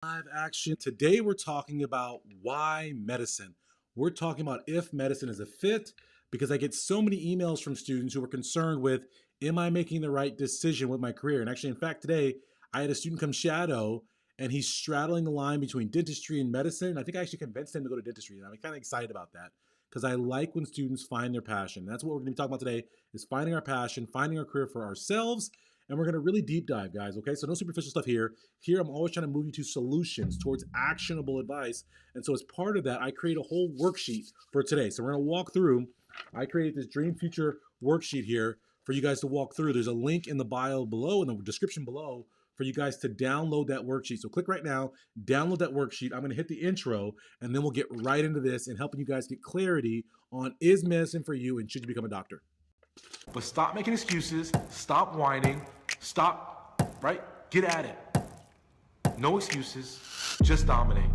Live action. Today we're talking about why medicine. We're talking about if medicine is a fit because I get so many emails from students who are concerned with, am I making the right decision with my career? And actually, in fact, today I had a student come shadow and he's straddling the line between dentistry and medicine. I think I actually convinced him to go to dentistry, and I'm kind of excited about that because I like when students find their passion. That's what we're going to be talking about today: is finding our passion, finding our career for ourselves, and we're going to really deep dive, guys. Okay, so no superficial stuff here. Here, I'm always trying to move you to solutions, towards actionable advice. And so, as part of that, I create a whole worksheet for today. So, we're going to walk through. I created this Dream Future worksheet here for you guys to walk through. There's a link in the bio below, in the description below, for you guys to download that worksheet. So click right now, download that worksheet. I'm going to hit the intro, and then we'll get right into this and helping you guys get clarity on, is medicine for you and should you become a doctor? But stop making excuses, stop whining, stop, right? Get at it. No excuses, just dominate.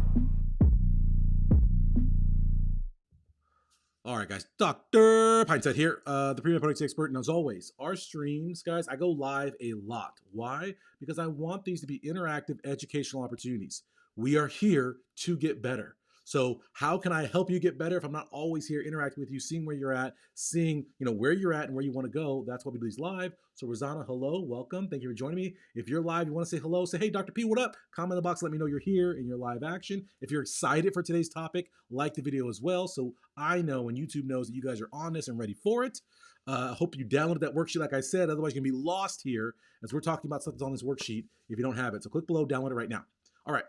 All right, guys. Dr. Pinesett here, the Premed Productivity Expert. And as always, our streams, guys, I go live a lot. Why? Because I want these to be interactive educational opportunities. We are here to get better. So how can I help you get better if I'm not always here interacting with you, seeing where you're at, seeing where you're at and where you want to go? That's why we do these live. So Rosanna, hello, welcome. Thank you for joining me. If you're live, you want to say hello, say, hey, Dr. P, what up? Comment in the box, let me know you're here in your live action. If you're excited for today's topic, like the video as well, so I know and YouTube knows that you guys are on this and ready for it. I hope you downloaded that worksheet, like I said, otherwise you're going to be lost here as we're talking about stuff that's on this worksheet if you don't have it. So click below, download it right now. All right.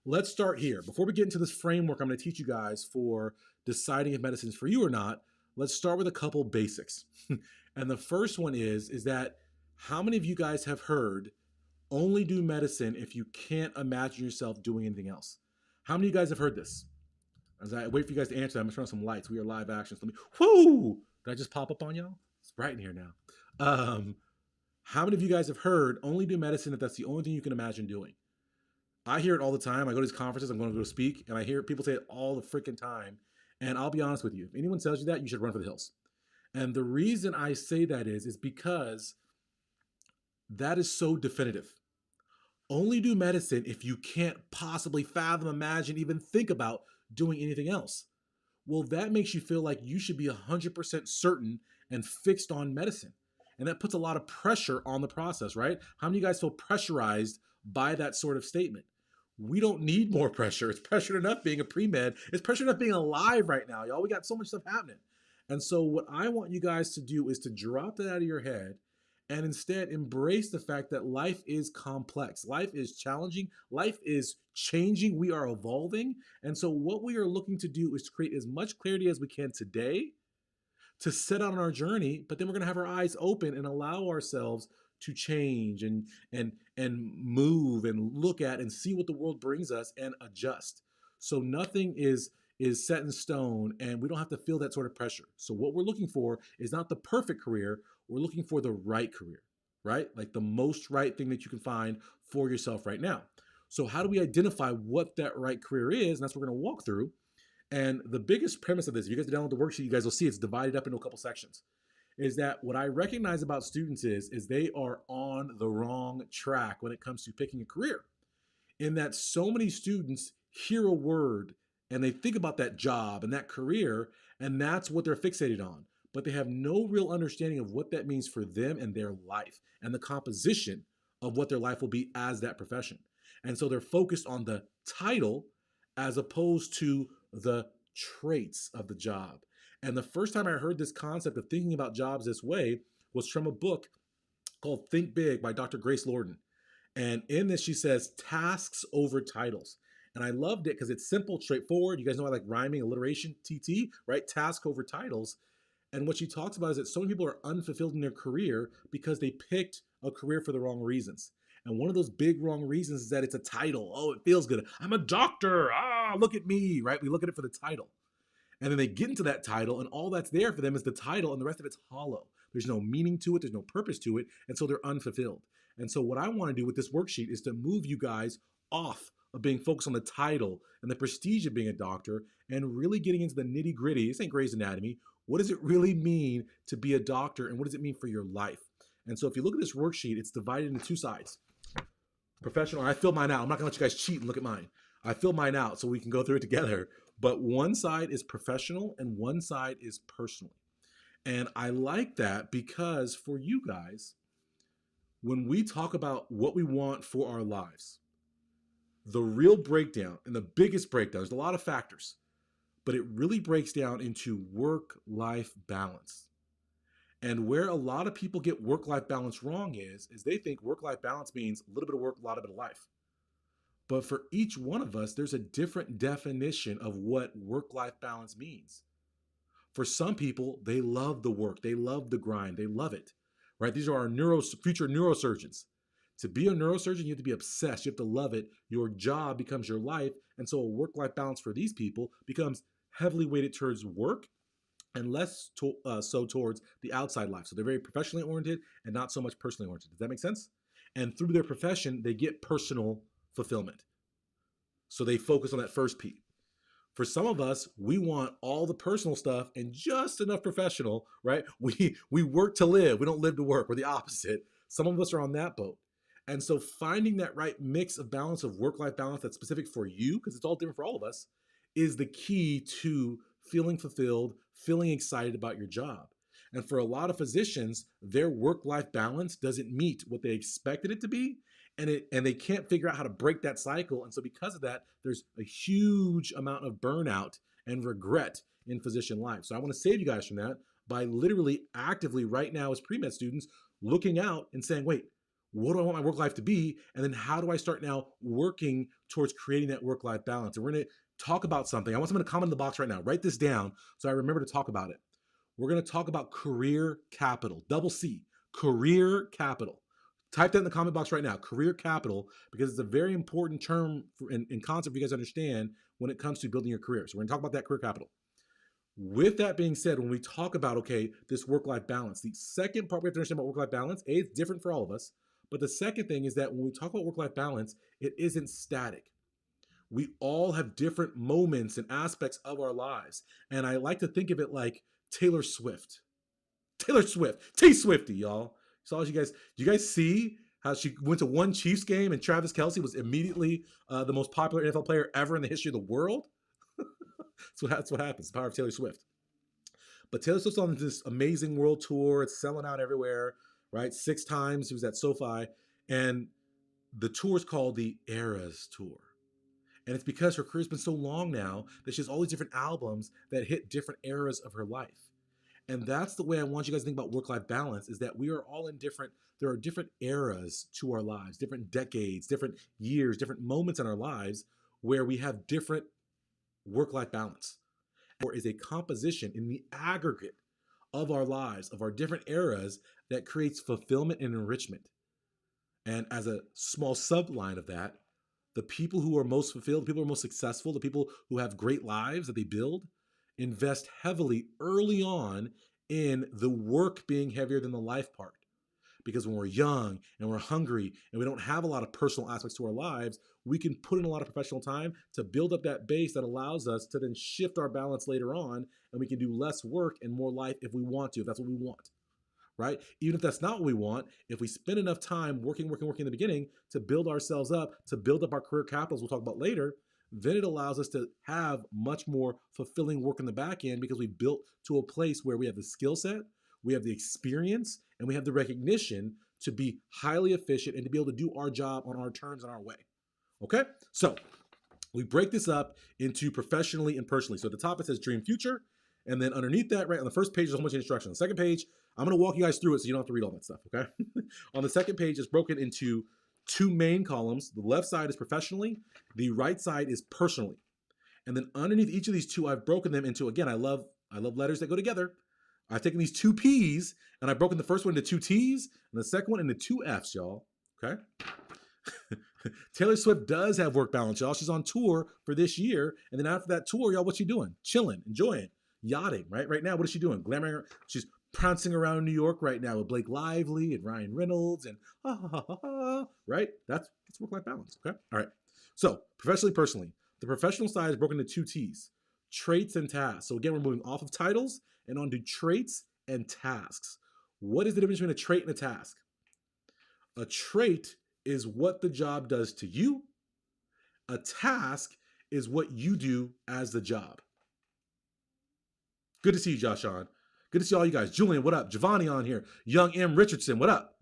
Let's start here. Before we get into this framework I'm going to teach you guys for deciding if medicine is for you or not, let's start with a couple basics. And the first one is that how many of you guys have heard only do medicine if you can't imagine yourself doing anything else? How many of you guys have heard this? As I wait for you guys to answer, I'm going to turn on some lights. We are live action. So whoo! Did I just pop up on y'all? It's bright in here now. How many of you guys have heard only do medicine if that's the only thing you can imagine doing? I hear it all the time. I go to these conferences, I'm going to go speak, and I hear people say it all the freaking time. And I'll be honest with you, if anyone tells you that, you should run for the hills. And the reason I say that is because that is so definitive. Only do medicine if you can't possibly fathom, imagine, even think about doing anything else. Well, that makes you feel like you should be 100% certain and fixed on medicine. And that puts a lot of pressure on the process, right? How many of you guys feel pressurized by that sort of statement? We don't need more pressure. It's pressure enough being a pre-med. It's pressure enough being alive right now, y'all. We got so much stuff happening. And so what I want you guys to do is to drop that out of your head and instead embrace the fact that life is complex. Life is challenging. Life is changing. We are evolving. And so what we are looking to do is to create as much clarity as we can today to set out on our journey, but then we're going to have our eyes open and allow ourselves to change and move and look at and see what the world brings us and adjust. So nothing is set in stone, and we don't have to feel that sort of pressure. So what we're looking for is not the perfect career, we're looking for the right career, right? Like the most right thing that you can find for yourself right now. So how do we identify what that right career is? And that's what we're going to walk through. And the biggest premise of this, if you guys download the worksheet, you guys will see it's divided up into a couple sections, is that what I recognize about students is they are on the wrong track when it comes to picking a career. In that so many students hear a word and they think about that job and that career, and that's what they're fixated on. But they have no real understanding of what that means for them and their life and the composition of what their life will be as that profession. And so they're focused on the title as opposed to the traits of the job. And the first time I heard this concept of thinking about jobs this way was from a book called Think Big by Dr. Grace Lordan. And in this, she says tasks over titles. And I loved it because it's simple, straightforward. You guys know I like rhyming, alliteration, TT, right? Task over titles. And what she talks about is that so many people are unfulfilled in their career because they picked a career for the wrong reasons. And one of those big wrong reasons is that it's a title. Oh, it feels good. I'm a doctor. Ah, look at me, right? We look at it for the title. And then they get into that title, and all that's there for them is the title, and the rest of it's hollow. There's no meaning to it. There's no purpose to it. And so they're unfulfilled. And so what I want to do with this worksheet is to move you guys off of being focused on the title and the prestige of being a doctor and really getting into the nitty gritty. This ain't Grey's Anatomy. What does it really mean to be a doctor, and what does it mean for your life? And so if you look at this worksheet, it's divided into two sides. Professional, I fill mine out. I'm not gonna let you guys cheat and look at mine. I fill mine out so we can go through it together. But one side is professional and one side is personal. And I like that because for you guys, when we talk about what we want for our lives, the real breakdown and the biggest breakdown, there's a lot of factors, but it really breaks down into work-life balance. And where a lot of people get work-life balance wrong is they think work-life balance means a little bit of work, a lot of bit of life. But for each one of us, there's a different definition of what work-life balance means. For some people, they love the work, they love the grind, they love it, right? These are our future neurosurgeons. To be a neurosurgeon, you have to be obsessed, you have to love it. Your job becomes your life. And so a work-life balance for these people becomes heavily weighted towards work and less so towards the outside life. So they're very professionally oriented and not so much personally oriented. Does that make sense? And through their profession, they get personal fulfillment. So they focus on that first P. For some of us, we want all the personal stuff and just enough professional, right? We work to live. We don't live to work. We're the opposite. Some of us are on that boat. And so finding that right mix of balance of work-life balance that's specific for you, because it's all different for all of us, is the key to feeling fulfilled, feeling excited about your job. And for a lot of physicians, their work-life balance doesn't meet what they expected it to be, and they can't figure out how to break that cycle. And so because of that, there's a huge amount of burnout and regret in physician life. So I want to save you guys from that by literally actively right now as pre-med students looking out and saying, wait, what do I want my work life to be? And then how do I start now working towards creating that work-life balance? And we're going to talk about something. I want someone to comment in the box right now. Write this down so I remember to talk about it. We're going to talk about career capital, double C, career capital. Type that in the comment box right now, career capital, because it's a very important term and concept for you guys to understand when it comes to building your career. So we're going to talk about that career capital. With that being said, when we talk about, okay, this work-life balance, the second part we have to understand about work-life balance, it's different for all of us. But the second thing is that when we talk about work-life balance, it isn't static. We all have different moments and aspects of our lives. And I like to think of it like Taylor Swift. Taylor Swift, T-Swifty, y'all. So you guys see how she went to one Chiefs game and Travis Kelce was immediately the most popular NFL player ever in the history of the world? So that's what happens, the power of Taylor Swift. But Taylor Swift's on this amazing world tour. It's selling out everywhere, right? 6 times he was at SoFi. And the tour is called the Eras Tour. And it's because her career's been so long now that she has all these different albums that hit different eras of her life. And that's the way I want you guys to think about work-life balance, is that we are all in there are different eras to our lives, different decades, different years, different moments in our lives where we have different work-life balance. Or is a composition in the aggregate of our lives, of our different eras, that creates fulfillment and enrichment. And as a small subline of that, the people who are most fulfilled, the people who are most successful, the people who have great lives that they build, invest heavily early on in the work being heavier than the life part. Because when we're young and we're hungry and we don't have a lot of personal aspects to our lives, we can put in a lot of professional time to build up that base that allows us to then shift our balance later on, and we can do less work and more life if we want to, if that's what we want, right? Even if that's not what we want, if we spend enough time working in the beginning to build ourselves up, to build up our career capitals we'll talk about later, then it allows us to have much more fulfilling work in the back end because we built to a place where we have the skill set, we have the experience, and we have the recognition to be highly efficient and to be able to do our job on our terms and our way. Okay? So we break this up into professionally and personally. So at the top it says dream future, and then underneath that, right on the first page, there's a whole bunch of instructions. On the second page, I'm going to walk you guys through it so you don't have to read all that stuff, okay? On the second page, it's broken into 2 main columns. The left side is professionally, the right side is personally. And then underneath each of these 2, I've broken them into, again, I love letters that go together. I've taken these 2 P's and I've broken the first one into 2 T's and the second one into 2 F's, y'all. Okay? Taylor Swift does have work balance, y'all. She's on tour for this year. And then after that tour, y'all, what's she doing? Chilling, enjoying, yachting, right? Right now, what is she doing? Glamoring. She's prancing around New York right now with Blake Lively and Ryan Reynolds and right? That's work-life balance, okay? All right. So professionally, personally, the professional side is broken into 2 T's, traits and tasks. So again, we're moving off of titles and onto traits and tasks. What is the difference between a trait and a task? A trait is what the job does to you. A task is what you do as the job. Good to see you, Josh on. Good to see all you guys. Julian, what up? Giovanni on here. Young M. Richardson, what up?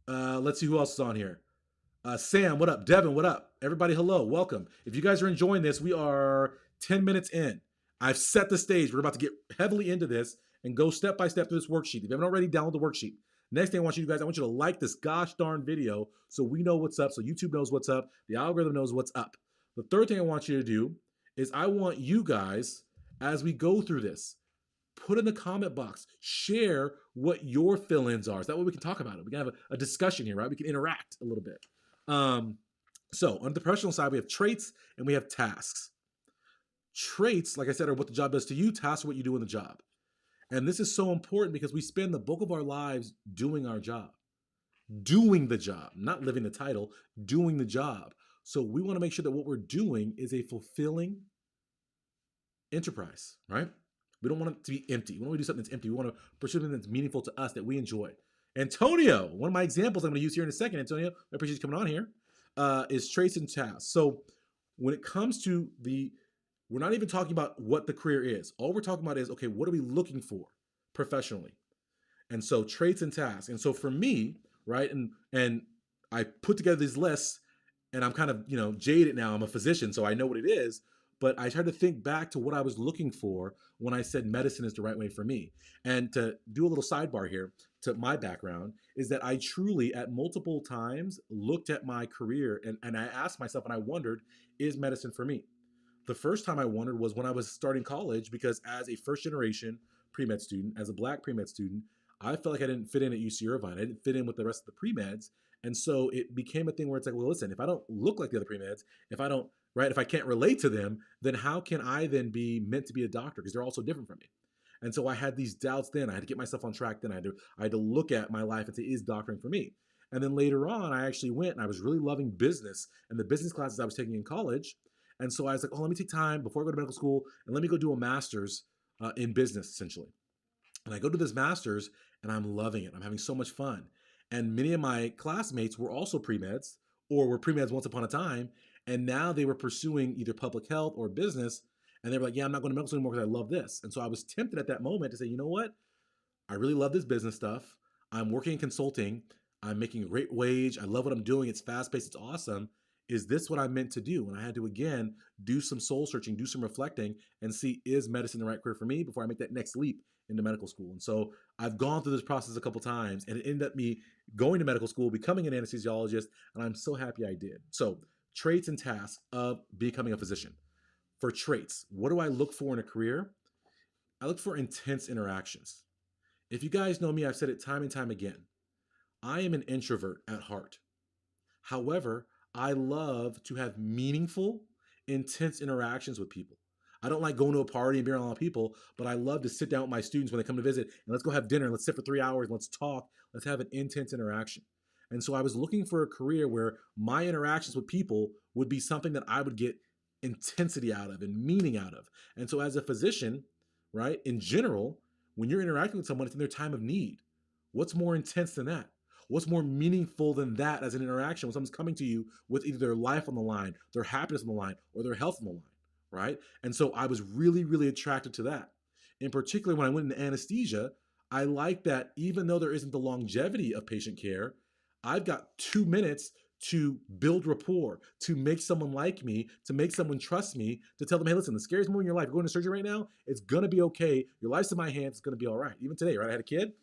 Let's see who else is on here. Sam, what up? Devin, what up? Everybody, hello. Welcome. If you guys are enjoying this, we are 10 minutes in. I've set the stage. We're about to get heavily into this and go step by step through this worksheet. If you haven't already, download the worksheet. Next thing I want you to like this gosh darn video so we know what's up, so YouTube knows what's up, the algorithm knows what's up. The third thing I want you to do is I want you guys, as we go through this, put in the comment box, share what your fill-ins are. So that way we can talk about it. We can have a discussion here, right? We can interact a little bit. So on the professional side, we have traits and we have tasks. Traits, like I said, are what the job does to you. Tasks are what you do in the job. And this is so important because we spend the bulk of our lives doing our job, doing the job, not living the title, doing the job. So we want to make sure that what we're doing is a fulfilling enterprise, right? We don't want it to be empty. We don't want to do something that's empty. We want to pursue something that's meaningful to us, that we enjoy. Antonio, one of my examples I'm going to use here in a second, Antonio, I appreciate you coming on here, is traits and tasks. So when it comes to we're not even talking about what the career is. All we're talking about is, okay, what are we looking for professionally? And so traits and tasks. And so for me, right, and I put together these lists, and I'm kind of, jaded now. I'm a physician, so I know what it is. But I tried to think back to what I was looking for when I said medicine is the right way for me. And to do a little sidebar here to my background is that I truly, at multiple times, looked at my career and I asked myself and I wondered, is medicine for me? The first time I wondered was when I was starting college, because as a first generation pre-med student, as a Black pre-med student, I felt like I didn't fit in at UC Irvine. I didn't fit in with the rest of the pre-meds. And so it became a thing where it's like, well, listen, if I don't look like the other pre-meds, if I can't relate to them, then how can I then be meant to be a doctor? Because they're all so different from me. And so I had these doubts then. I had to get myself on track then. I had to look at my life and say, is doctoring for me? And then later on, I actually went and I was really loving business and the business classes I was taking in college. And so I was like, oh, let me take time before I go to medical school and let me go do a master's in business, essentially. And I go to this master's and I'm loving it. I'm having so much fun. And many of my classmates were also pre-meds or were pre-meds once upon a time. And now they were pursuing either public health or business. And they were like, yeah, I'm not going to medical school anymore because I love this. And so I was tempted at that moment to say, you know what? I really love this business stuff. I'm working in consulting. I'm making a great wage. I love what I'm doing. It's fast-paced. It's awesome. Is this what I'm meant to do? And I had to, again, do some soul searching, do some reflecting, and see, is medicine the right career for me before I make that next leap into medical school? And so I've gone through this process a couple times, and it ended up me going to medical school, becoming an anesthesiologist, and I'm so happy I did. So traits and tasks of becoming a physician. For traits, what do I look for in a career? I look for intense interactions. If you guys know me, I've said it time and time again. I am an introvert at heart. However, I love to have meaningful, intense interactions with people. I don't like going to a party and being around a lot of people, but I love to sit down with my students when they come to visit and let's go have dinner. Let's sit for 3 hours. Let's talk. Let's have an intense interaction. And so I was looking for a career where my interactions with people would be something that I would get intensity out of and meaning out of. And so as a physician, right, in general, when you're interacting with someone, it's in their time of need. What's more intense than that? What's more meaningful than that as an interaction when someone's coming to you with either their life on the line, their happiness on the line, or their health on the line, right? And so I was really, really attracted to that. In particular, when I went into anesthesia, I like that even though there isn't the longevity of patient care, I've got 2 minutes to build rapport, to make someone like me, to make someone trust me, to tell them, hey, listen, the scariest moment in your life, you're going to surgery right now, it's going to be okay. Your life's in my hands. It's going to be all right. Even today, right? I had a kid.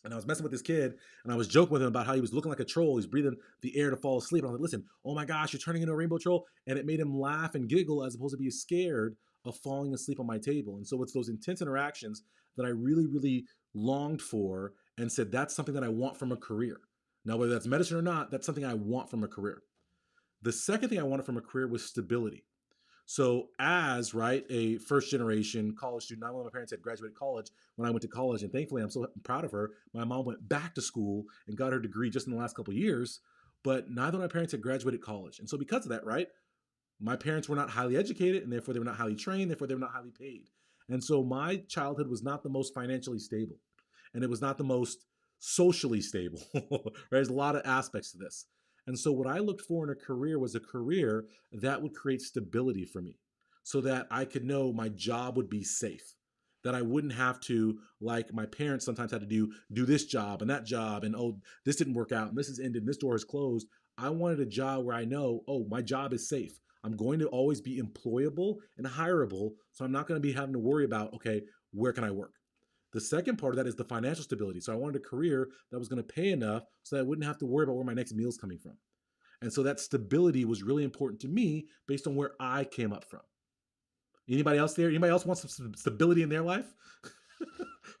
And I was messing with this kid, and I was joking with him about how he was looking like a troll. He's breathing the air to fall asleep. And I was like, listen, oh my gosh, you're turning into a rainbow troll. And it made him laugh and giggle as opposed to be scared of falling asleep on my table. And so it's those intense interactions that I really, really longed for and said, that's something that I want from a career. Now, whether that's medicine or not, that's something I want from a career. The second thing I wanted from a career was stability. So as, right, a first generation college student, not one of my parents had graduated college when I went to college, and thankfully I'm so proud of her. My mom went back to school and got her degree just in the last couple of years, but neither of my parents had graduated college. And so because of that, right, my parents were not highly educated, and therefore they were not highly trained, therefore they were not highly paid. And so my childhood was not the most financially stable, and it was not the most socially stable. Right? There's a lot of aspects to this. And so what I looked for in a career was a career that would create stability for me so that I could know my job would be safe. That I wouldn't have to, like my parents sometimes had to do this job and that job, and oh, this didn't work out, and this is ended, and this door is closed. I wanted a job where I know, oh, my job is safe. I'm going to always be employable and hireable, so I'm not going to be having to worry about, okay, where can I work? The second part of that is the financial stability. So I wanted a career that was going to pay enough so that I wouldn't have to worry about where my next meal is coming from. And so that stability was really important to me based on where I came up from. Anybody else there? Anybody else want some stability in their life?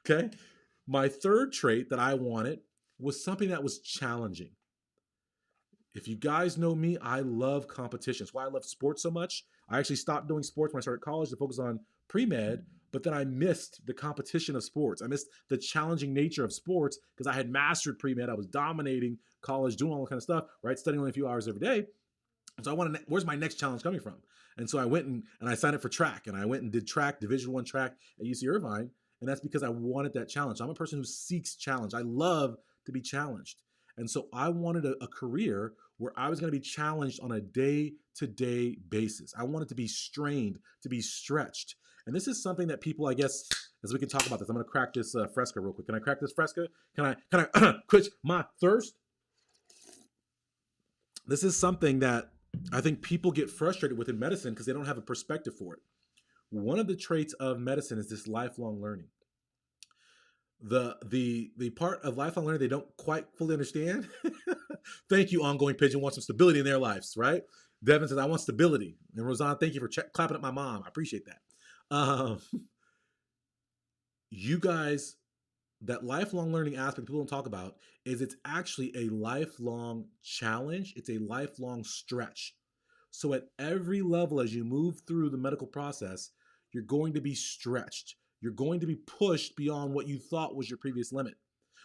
Okay. My third trait that I wanted was something that was challenging. If you guys know me, I love competition. That's why I love sports so much. I actually stopped doing sports when I started college to focus on pre-med, but then I missed the competition of sports. I missed the challenging nature of sports because I had mastered pre-med. I was dominating college, doing all that kind of stuff, right? Studying only a few hours every day. So I wanted, where's my next challenge coming from? And so I went and I signed up for track, and I went and did track, Division I track at UC Irvine. And that's because I wanted that challenge. I'm a person who seeks challenge. I love to be challenged. And so I wanted a career where I was going to be challenged on a day-to-day basis. I wanted to be strained, to be stretched. And this is something that people, I guess, as we can talk about this, I'm going to crack this Fresca real quick. Can I crack this Fresca? Can I quench my thirst? This is something that I think people get frustrated with in medicine because they don't have a perspective for it. One of the traits of medicine is this lifelong learning. The part of lifelong learning they don't quite fully understand. Thank you, Ongoing Pigeon. Want some stability in their lives, right? Devin says, I want stability. And Rosanna, thank you for clapping at my mom. I appreciate that. You guys, that lifelong learning aspect people don't talk about is it's actually a lifelong challenge. It's a lifelong stretch. So at every level, as you move through the medical process, you're going to be stretched. You're going to be pushed beyond what you thought was your previous limit.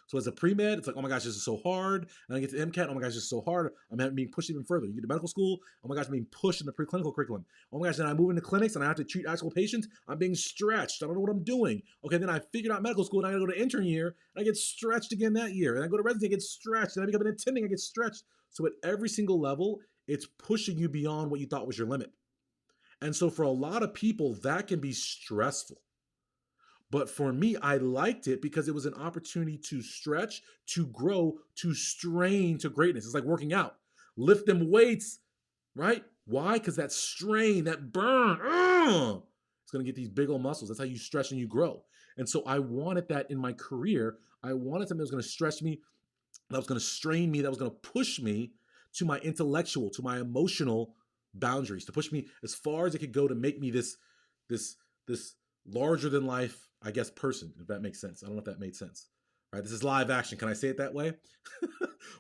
So as a pre-med, it's like, oh my gosh, this is so hard. And I get to MCAT, oh my gosh, this is so hard. I'm being pushed even further. You get to medical school, oh my gosh, I'm being pushed in the preclinical curriculum. Oh my gosh, then I move into clinics and I have to treat actual patients. I'm being stretched. I don't know what I'm doing. Okay, then I figured out medical school and I gotta go to intern year and I get stretched again that year. And I go to residency, I get stretched. And I become an attending, I get stretched. So at every single level, it's pushing you beyond what you thought was your limit. And so for a lot of people, that can be stressful. But for me, I liked it because it was an opportunity to stretch, to grow, to strain to greatness. It's like working out. Lift them weights, right? Why? Because that strain, that burn, it's going to get these big old muscles. That's how you stretch and you grow. And so I wanted that in my career. I wanted something that was going to stretch me, that was going to strain me, that was going to push me to my intellectual, to my emotional boundaries, to push me as far as it could go to make me this larger than life, I guess, person, if that makes sense. I don't know if that made sense. Right? This is live action. Can I say it that way?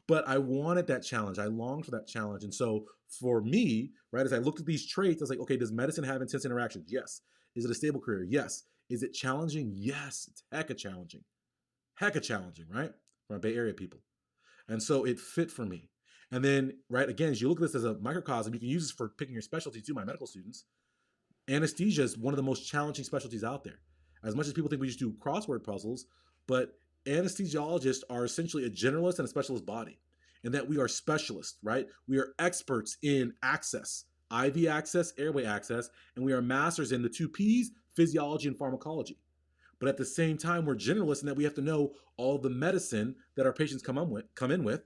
But I wanted that challenge. I longed for that challenge. And so for me, right, as I looked at these traits, I was like, okay, does medicine have intense interactions? Yes. Is it a stable career? Yes. Is it challenging? Yes. It's hecka challenging. Hecka challenging, right? From Bay Area people. And so it fit for me. And then, right, again, as you look at this as a microcosm, you can use this for picking your specialty too, my medical students. Anesthesia is one of the most challenging specialties out there. As much as people think we just do crossword puzzles, but anesthesiologists are essentially a generalist and a specialist body, and that we are specialists, right? We are experts in access, IV access, airway access, and we are masters in the two P's, physiology and pharmacology. But at the same time, we're generalists in that we have to know all the medicine that our patients come in with.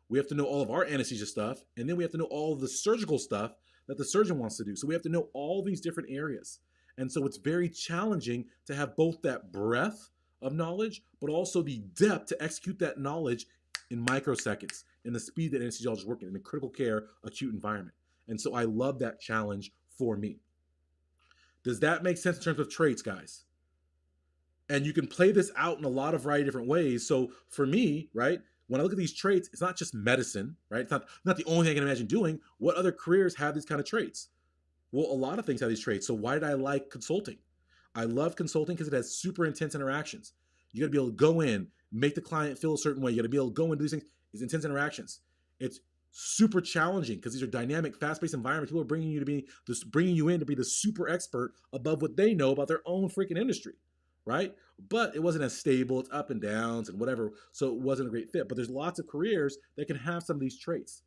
We have to know all of our anesthesia stuff, and then we have to know all of the surgical stuff that the surgeon wants to do. So we have to know all these different areas. And so it's very challenging to have both that breadth of knowledge, but also the depth to execute that knowledge in microseconds, in the speed that anesthesiologists work in a critical care, acute environment. And so I love that challenge for me. Does that make sense in terms of traits, guys? And you can play this out in a lot of variety of different ways. So for me, right, when I look at these traits, it's not just medicine, right? It's not the only thing I can imagine doing. What other careers have these kind of traits? Well, a lot of things have these traits. So why did I like consulting? I love consulting because it has super intense interactions. You got to be able to go in, make the client feel a certain way. You got to be able to go and do these things. It's intense interactions. It's super challenging because these are dynamic, fast-paced environments. People are bringing you in to be the super expert above what they know about their own freaking industry, right? But it wasn't as stable. It's up and downs and whatever. So it wasn't a great fit. But there's lots of careers that can have some of these traits.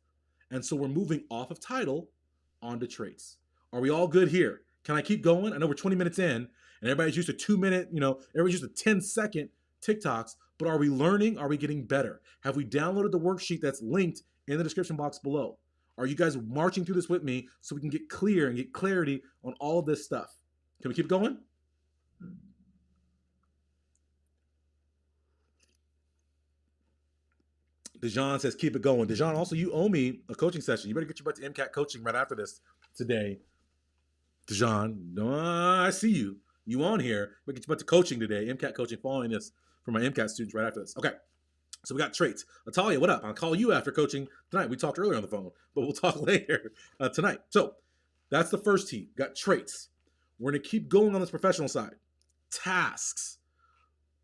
And so we're moving off of title onto traits. Are we all good here? Can I keep going? I know we're 20 minutes in and everybody's used to 2 minute, everybody's used to 10-second TikToks, but are we learning? Are we getting better? Have we downloaded the worksheet that's linked in the description box below? Are you guys marching through this with me so we can get clear and get clarity on all of this stuff? Can we keep going? Dejan says, keep it going. Dejan, also, you owe me a coaching session. You better get your butt to MCAT coaching right after this today. Dejan, I see you. You on here. We'll get your butt to coaching today. MCAT coaching following this for my MCAT students right after this. Okay. So we got traits. Natalia, what up? I'll call you after coaching tonight. We talked earlier on the phone, but we'll talk later tonight. So that's the first T. Got traits. We're going to keep going on this professional side. Tasks.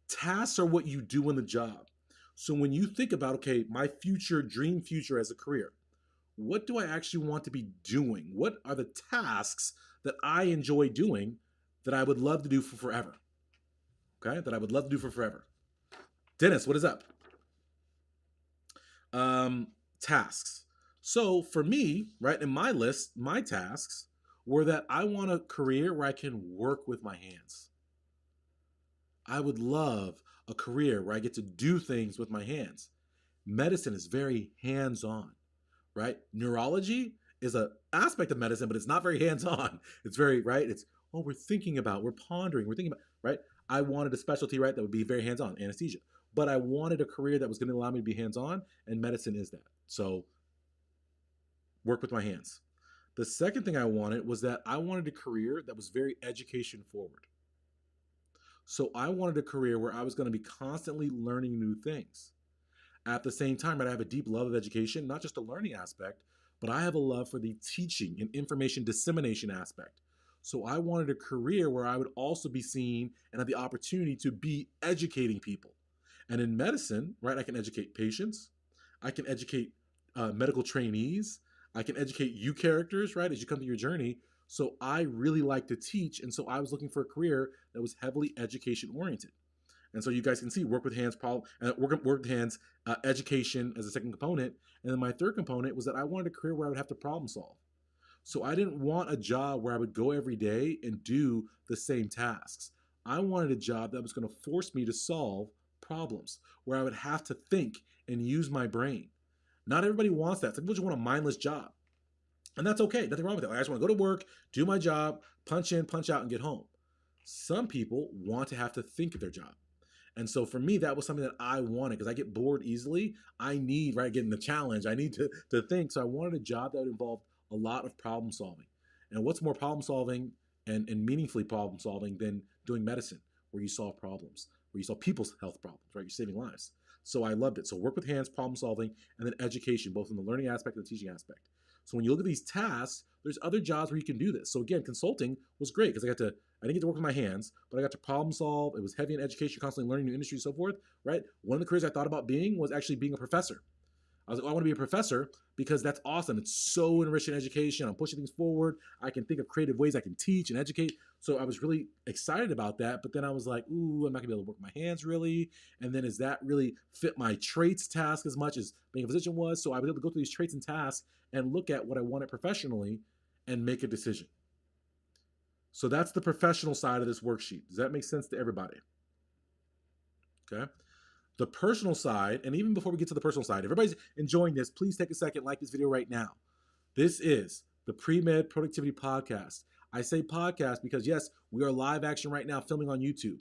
Tasks are what you do in the job. So when you think about, okay, my dream future as a career, what do I actually want to be doing? What are the tasks that I enjoy doing that I would love to do for forever? Okay, that I would love to do for forever. Dennis, what is up? Tasks. So for me, right, in my list, my tasks were that I want a career where I can work with my hands. I would love a career where I get to do things with my hands. Medicine is very hands-on, right? Neurology is an aspect of medicine, but it's not very hands-on. It's very, right? It's, we're thinking about, we're pondering, we're thinking about, right? I wanted a specialty, right, that would be very hands-on, anesthesia. But I wanted a career that was going to allow me to be hands-on, and medicine is that. So work with my hands. The second thing I wanted was that I wanted a career that was very education forward. So I wanted a career where I was going to be constantly learning new things. At the same time, I have a deep love of education, not just the learning aspect, but I have a love for the teaching and information dissemination aspect. So I wanted a career where I would also be seen and have the opportunity to be educating people. And in medicine, right, I can educate patients, I can educate medical trainees, I can educate you characters, right, as you come through your journey. So I really like to teach, and so I was looking for a career that was heavily education oriented. And so you guys can see work with hands, work with hands, education as a second component. And then my third component was that I wanted a career where I would have to problem solve. So I didn't want a job where I would go every day and do the same tasks. I wanted a job that was going to force me to solve problems, where I would have to think and use my brain. Not everybody wants that. Some people just want a mindless job. And that's okay. Nothing wrong with that. I just want to go to work, do my job, punch in, punch out, and get home. Some people want to have to think of their job. And so for me, that was something that I wanted because I get bored easily. I need, right, getting the challenge. I need to think. So I wanted a job that would involve a lot of problem solving. And what's more problem solving and meaningfully problem solving than doing medicine, where you solve problems, where you solve people's health problems, right? You're saving lives. So I loved it. So work with hands, problem solving, and then education, both in the learning aspect and the teaching aspect. So when you look at these tasks, there's other jobs where you can do this. So again, consulting was great because I didn't get to work with my hands, but I got to problem solve. It was heavy in education, constantly learning new industries and so forth, right? One of the careers I thought about being was actually being a professor. I was like, I want to be a professor because that's awesome. It's so enriching education. I'm pushing things forward. I can think of creative ways I can teach and educate. So I was really excited about that. But then I was like, ooh, I'm not gonna be able to work with my hands really. And then does that really fit my traits task as much as being a physician was? So I was able to go through these traits and tasks and look at what I wanted professionally and make a decision. So that's the professional side of this worksheet. Does that make sense to everybody? Okay. The personal side, and even before we get to the personal side, if everybody's enjoying this, please take a second, like this video right now. This is the Premed Productivity Podcast. I say podcast because yes, we are live action right now filming on YouTube.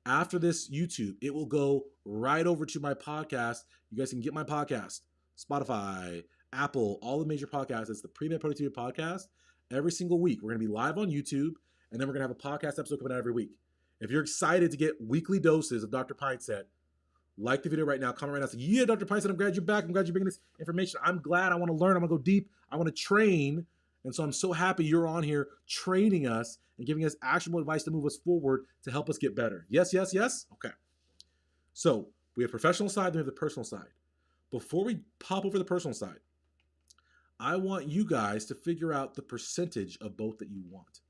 After this YouTube, it will go right over to my podcast. You guys can get my podcast, Spotify, Apple, all the major podcasts. It's the Premed Productivity Podcast. Every single week, we're going to be live on YouTube, and then we're going to have a podcast episode coming out every week. If you're excited to get weekly doses of Dr. Pinesett, like the video right now, comment right now, say, yeah, Dr. Pinesett, I'm glad you're back. I'm glad you're bringing this information. I'm glad. I want to learn. I want to go deep. I want to train. And so I'm so happy you're on here training us and giving us actionable advice to move us forward to help us get better. Yes, yes, yes? Okay. So we have professional side, then we have the personal side. Before we pop over the personal side, I want you guys to figure out the percentage of both that you want.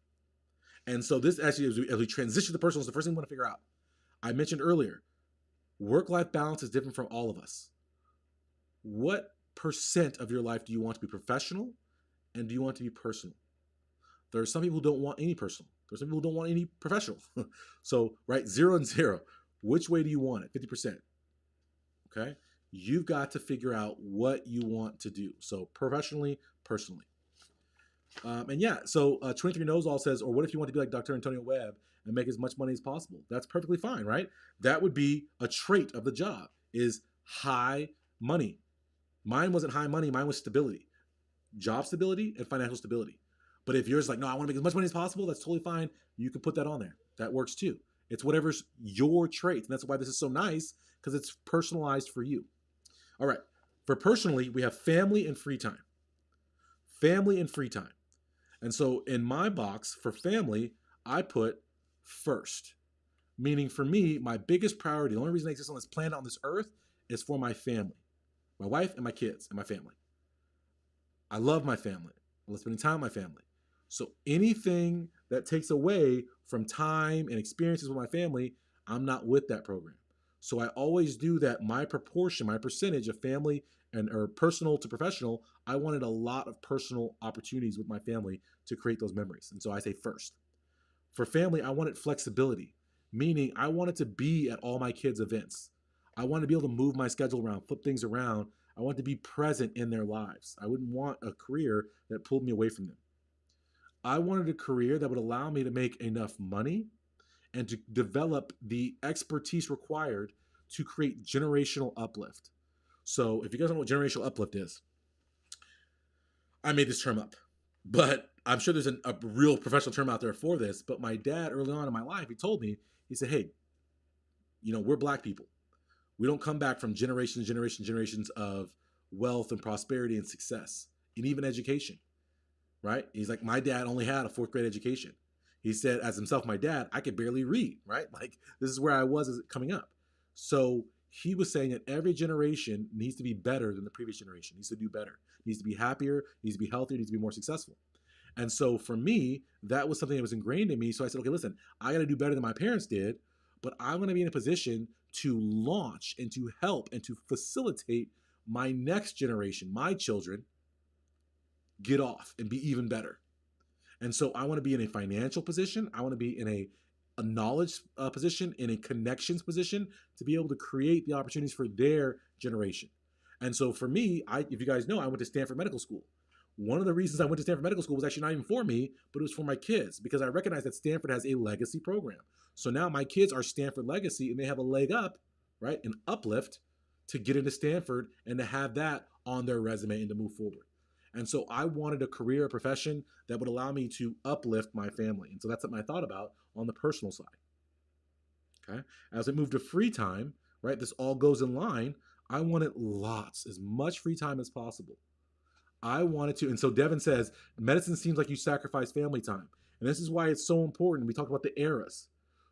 And so this actually, as we transition to the personal, is the first thing we want to figure out. I mentioned earlier, work-life balance is different from all of us. What percent of your life do you want to be professional and do you want to be personal? There are some people who don't want any personal. There's some people who don't want any professional. So, right, 0 and 0. Which way do you want it? 50%. Okay? You've got to figure out what you want to do. So, professionally, personally. And yeah, so 23 Knows All says, or what if you want to be like Dr. Antonio Webb and make as much money as possible? That's perfectly fine, right? That would be a trait of the job, is high money. Mine wasn't high money, mine was stability. Job stability and financial stability. But if yours is like, no, I want to make as much money as possible, that's totally fine. You can put that on there. That works too. It's whatever's your trait. And that's why this is so nice, because it's personalized for you. All right. For personally, we have family and free time. Family and free time. And so in my box for family, I put first. Meaning for me, my biggest priority, the only reason I exist on this planet, on this earth, is for my family. My wife and my kids and my family. I love my family. I love spending time with my family. So anything that takes away from time and experiences with my family, I'm not with that program. So I always do that. My proportion, my percentage of family and or personal to professional, I wanted a lot of personal opportunities with my family to create those memories. And so I say first. For family, I wanted flexibility, meaning I wanted to be at all my kids' events. I wanted to be able to move my schedule around, flip things around. I wanted to be present in their lives. I wouldn't want a career that pulled me away from them. I wanted a career that would allow me to make enough money and to develop the expertise required to create generational uplift. So if you guys don't know what generational uplift is, I made this term up, but I'm sure there's a real professional term out there for this. But my dad, early on in my life, he told me, he said, hey, we're Black people. We don't come back from generations of wealth and prosperity and success and even education, right? He's like, my dad only had a 4th grade education. He said, as himself, my dad, I could barely read, right? Like, this is where I was as coming up. So he was saying that every generation needs to be better than the previous generation, needs to do better, needs to be happier, needs to be healthier, needs to be more successful. And so for me, that was something that was ingrained in me. So I said, okay, listen, I got to do better than my parents did, but I want to be in a position to launch and to help and to facilitate my next generation, my children, get off and be even better. And so I want to be in a financial position. I want to be in a knowledge position, in a connections position, to be able to create the opportunities for their generation. And so for me, if you guys know, I went to Stanford Medical School. One of the reasons I went to Stanford Medical School was actually not even for me, but it was for my kids, because I recognize that Stanford has a legacy program. So now my kids are Stanford legacy, and they have a leg up, right, an uplift to get into Stanford and to have that on their resume and to move forward. And so I wanted a career, a profession that would allow me to uplift my family. And so that's something I thought about on the personal side. Okay. As I moved to free time, right, this all goes in line. I wanted as much free time as possible. I wanted to, and so Devin says, medicine seems like you sacrifice family time. And this is why it's so important. We talk about the eras.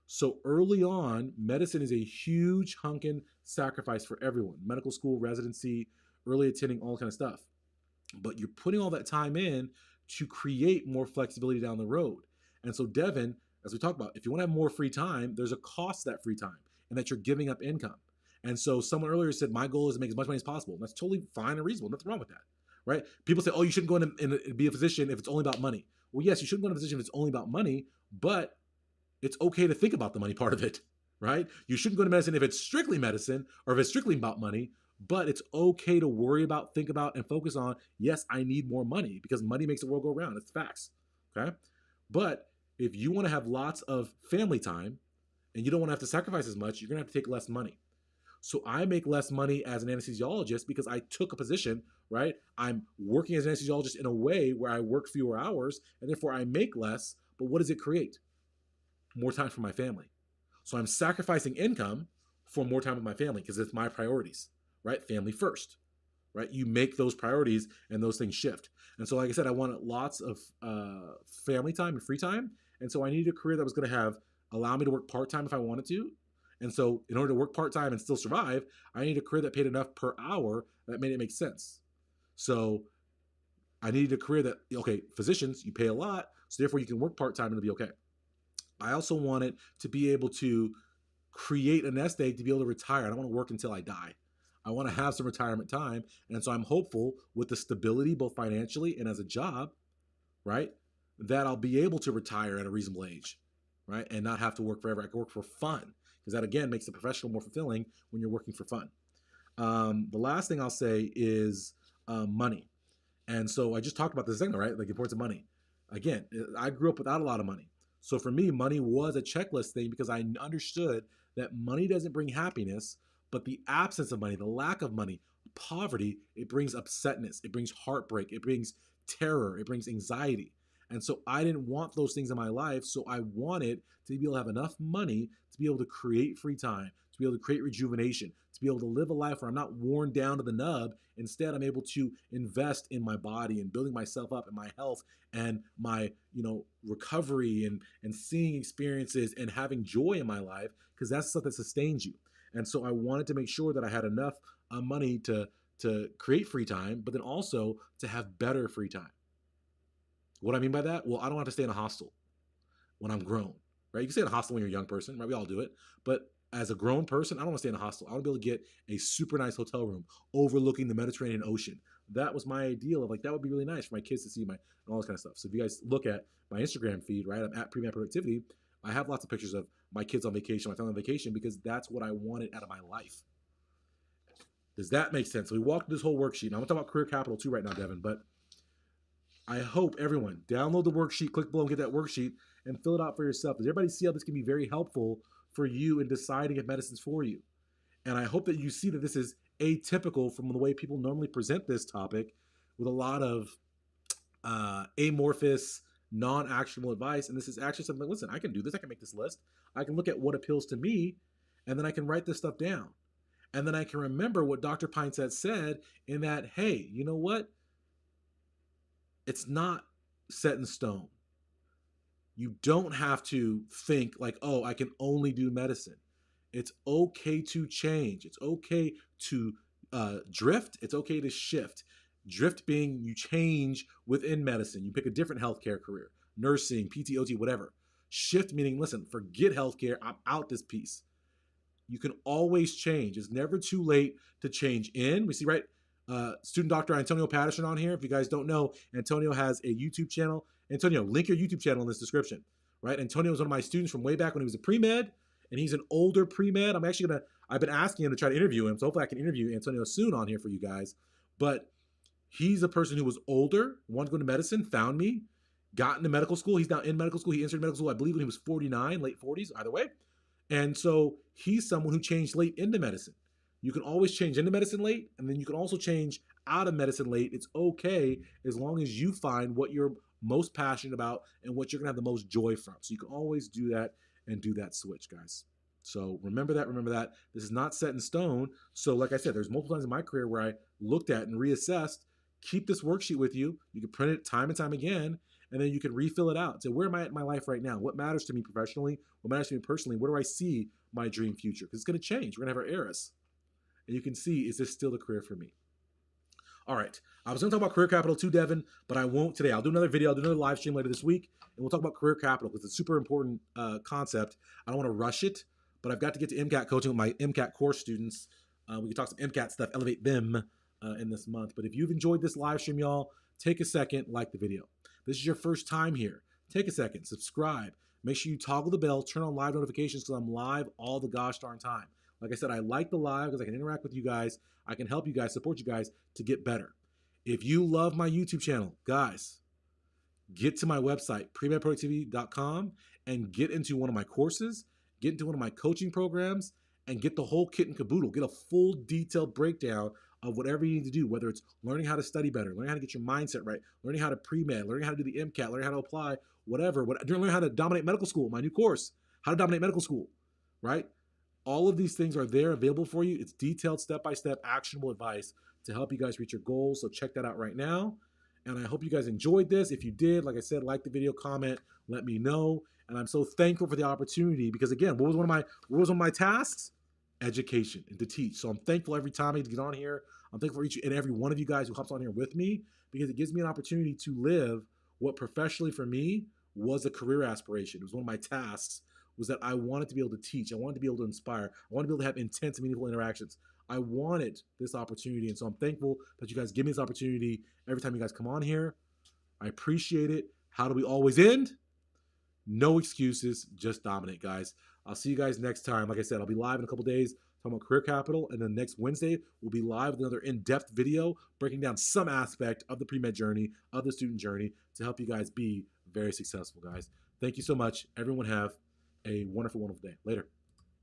So early on, medicine is a huge hunkin' sacrifice for everyone. Medical school, residency, early attending, all kind of stuff. But you're putting all that time in to create more flexibility down the road. And so Devin, as we talked about, if you want to have more free time, there's a cost to that free time and that you're giving up income. And so someone earlier said, my goal is to make as much money as possible. And that's totally fine and reasonable. Nothing wrong with that, right? People say, oh, you shouldn't go in and be a physician if it's only about money. Well, yes, you shouldn't go into a physician if it's only about money, but it's okay to think about the money part of it, right? You shouldn't go to medicine if it's strictly medicine or if it's strictly about money, but it's okay to worry about, think about, and focus on, yes, I need more money because money makes the world go round. It's facts, okay? But if you want to have lots of family time and you don't want to have to sacrifice as much, you're going to have to take less money. So I make less money as an anesthesiologist because I took a position, right? I'm working as an anesthesiologist in a way where I work fewer hours and therefore I make less. But what does it create? More time for my family. So I'm sacrificing income for more time with my family because it's my priorities, right? Family first, right? You make those priorities and those things shift. And so, like I said, I wanted lots of family time and free time. And so I needed a career that was going to allow me to work part-time if I wanted to. And so in order to work part-time and still survive, I needed a career that paid enough per hour that made it make sense. So I needed a career that, okay, physicians, you pay a lot, so therefore you can work part-time and it'll be okay. I also wanted to be able to create a nest egg to be able to retire. I don't want to work until I die. I want to have some retirement time. And so I'm hopeful with the stability, both financially and as a job, right, that I'll be able to retire at a reasonable age, right, and not have to work forever. I can work for fun, because that again makes the professional more fulfilling when you're working for fun. The last thing I'll say is money. And so I just talked about this thing, right? Like the importance of money. Again, I grew up without a lot of money. So for me, money was a checklist thing because I understood that money doesn't bring happiness, but the absence of money, the lack of money, poverty, it brings upsetness, it brings heartbreak, it brings terror, it brings anxiety. And so I didn't want those things in my life. So I wanted to be able to have enough money to be able to create free time, to be able to create rejuvenation, to be able to live a life where I'm not worn down to the nub. Instead, I'm able to invest in my body and building myself up and my health and my, recovery and seeing experiences and having joy in my life, because that's stuff that sustains you. And so I wanted to make sure that I had enough money to create free time, but then also to have better free time. What I mean by that? Well, I don't have to stay in a hostel when I'm grown, right? You can stay in a hostel when you're a young person, right? We all do it. But as a grown person, I don't want to stay in a hostel. I want to be able to get a super nice hotel room overlooking the Mediterranean Ocean. That was my ideal of like, that would be really nice for my kids to see and all this kind of stuff. So if you guys look at my Instagram feed, right, I'm at Premed Productivity. I have lots of pictures of my kids on vacation, my family on vacation, because that's what I wanted out of my life. Does that make sense? So we walked through this whole worksheet. Now I'm going to talk about career capital too right now, Devin, but I hope everyone download the worksheet, click below and get that worksheet and fill it out for yourself. Does everybody see how this can be very helpful for you in deciding if medicine's for you? And I hope that you see that this is atypical from the way people normally present this topic, with a lot of amorphous, non-actionable advice. And this is actually something, listen, I can do this. I can make this list. I can look at what appeals to me, and then I can write this stuff down. And then I can remember what Dr. Pinesett said in that, hey, you know what? It's not set in stone. You don't have to think like, oh, I can only do medicine. It's okay to change. It's okay to drift. It's okay to shift. Drift being you change within medicine. You pick a different healthcare career, nursing, PT, OT, whatever. Shift meaning, listen, forget healthcare. I'm out this piece. You can always change. It's never too late to change in. We see, right? Student Dr. Antonio Patterson on here. If you guys don't know, Antonio has a YouTube channel. Antonio, link your YouTube channel in this description, right? Antonio was one of my students from way back when he was a pre-med, and he's an older pre-med. I've been asking him to try to interview him, so hopefully I can interview Antonio soon on here for you guys. But he's a person who was older, wanted to go into medicine, found me, got into medical school. He's now in medical school. He entered medical school, I believe, when he was 49, late 40s, either way. And so he's someone who changed late into medicine. You can always change into medicine late, and then you can also change out of medicine late. It's okay as long as you find what you're most passionate about and what you're going to have the most joy from. So you can always do that and do that switch, guys. So remember that, remember that. This is not set in stone. So like I said, there's multiple times in my career where I looked at and reassessed. Keep this worksheet with you. You can print it time and time again, and then you can refill it out. So where am I at in my life right now? What matters to me professionally? What matters to me personally? Where do I see my dream future? Because it's going to change. We're going to have our eras. And you can see, is this still the career for me? All right. I was going to talk about career capital too, Devin, but I won't today. I'll do another video. I'll do another live stream later this week, and we'll talk about career capital because it's a super important concept. I don't want to rush it, but I've got to get to MCAT coaching with my MCAT course students. We can talk some MCAT stuff, elevate them in this month. But if you've enjoyed this live stream, y'all, take a second, like the video. This is your first time here. Take a second, subscribe. Make sure you toggle the bell, turn on live notifications because I'm live all the gosh darn time. Like I said, I like the live because I can interact with you guys. I can help you guys, support you guys to get better. If you love my YouTube channel, guys, get to my website, premedproductivity.com, and get into one of my courses, get into one of my coaching programs, and get the whole kit and caboodle. Get a full detailed breakdown of whatever you need to do, whether it's learning how to study better, learning how to get your mindset right, learning how to pre-med, learning how to do the MCAT, learning how to apply, whatever. Learning how to dominate medical school, my new course, how to dominate medical school, right? All of these things are there available for you. It's detailed, step-by-step, actionable advice to help you guys reach your goals. So check that out right now. And I hope you guys enjoyed this. If you did, like I said, like the video, comment, let me know. And I'm so thankful for the opportunity because again, what was one of my tasks? Education and to teach. So I'm thankful every time I get on here. I'm thankful for each and every one of you guys who hops on here with me because it gives me an opportunity to live what professionally for me was a career aspiration. It was one of my tasks was that I wanted to be able to teach. I wanted to be able to inspire. I wanted to be able to have intense, meaningful interactions. I wanted this opportunity, and so I'm thankful that you guys give me this opportunity every time you guys come on here. I appreciate it. How do we always end? No excuses, just dominate, guys. I'll see you guys next time. Like I said, I'll be live in a couple days talking about career capital, and then next Wednesday we'll be live with another in-depth video breaking down some aspect of the pre-med journey, of the student journey, to help you guys be very successful, guys. Thank you so much. Everyone have a wonderful, wonderful day. Later.